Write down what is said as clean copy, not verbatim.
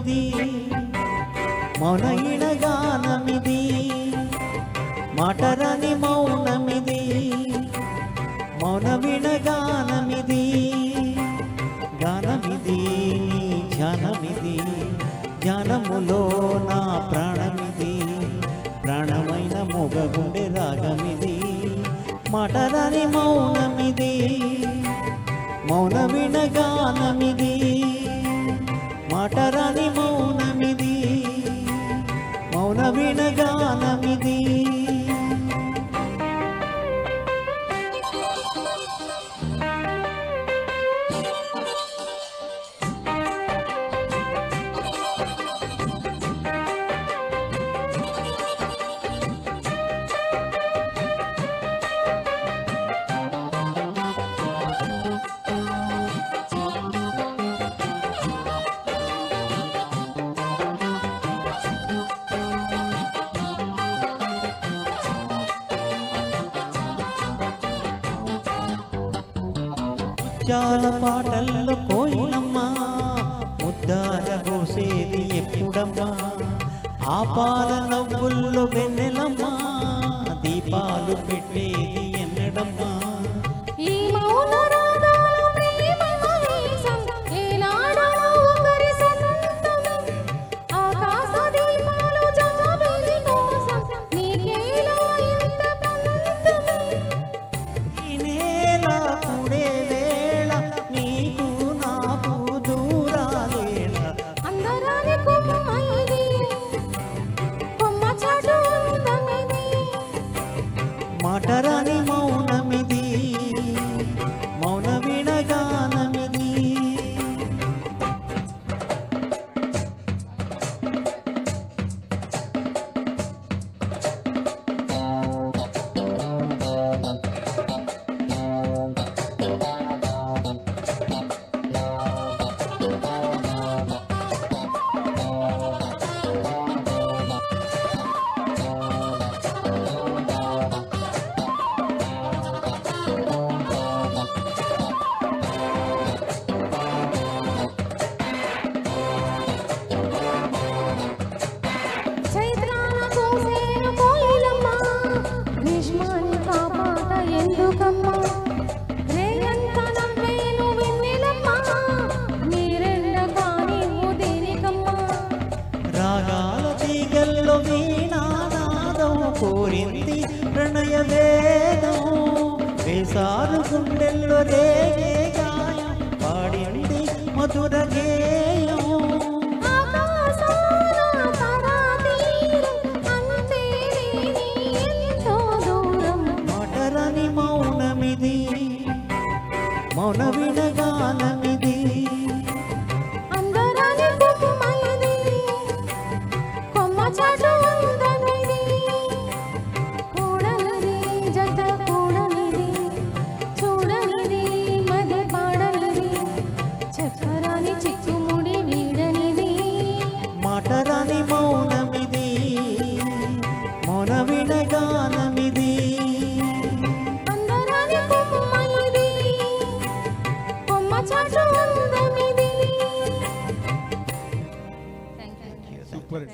గానమిది మౌనయిన గానమిది మాటరాని మౌనమిది మౌన విన గానమిది గానమిది ధ్యానమిది ధ్యానములో నా ప్రాణమిది ప్రాణమైన మొగగుండె రాగమిది మాటరాని మౌనమిది మౌన విన గానమిది మాటరాని మౌనమిది మౌన విన గానమిది చాలా పాటల్లో కోయినమ్మా ముద్దార పోసేది ఎప్పుడమ్మా ఆ పాల నవ్వుల్లో వెన్నెలమ్మా దీపాలు పెట్టేది ఎన్నడమ్మా ఈ మౌన రాగాలు ప్రేమ మహేశం ఏనాడో ఒకరి సొంతం ఆకాశ దీపాలు జాబిలి కోసం నీకేలా ఇంత పంతం ఈ నేల పుడే వేళ నీకు నాకు దూరాలేళ అందరాని కొమ్మైది కొమ్మ చాటు అందమిది మాటరాని మౌనమిది మౌన విన గానమిది చైత్రాన కోసేను కోయిలమ్మ గ్రీష్మాన్ని కాపాట ఎందుకమ్మా రేయంత నవ్వేను వెన్నెలమ్మ నీరెండ కాని దేనికమ్మా రాగాల తీగల్లో వీణానాదం కోరింది ప్రణయ వేదం వేసారు గుండెల్లో రేగే గాయం పాడింది మధుర గేయం ఆకాశాన తరాతీరం అంతే లేని ఎంతో దూరం మాటరాని మౌనమిది మౌన విన గానమిది అందరాని కొమ్మైది కొమ్మ చాటు అందమిది కూడనిది జత కూడనిది చూడనిది మది పాడనిది చక్కరాని చిక్కుముడి వీడనిది మాటరాని మౌనమిది మౌన విన గానమిది అందరాని కొమ్మైది కొమ్మ చాటు అందమిది సూపర్.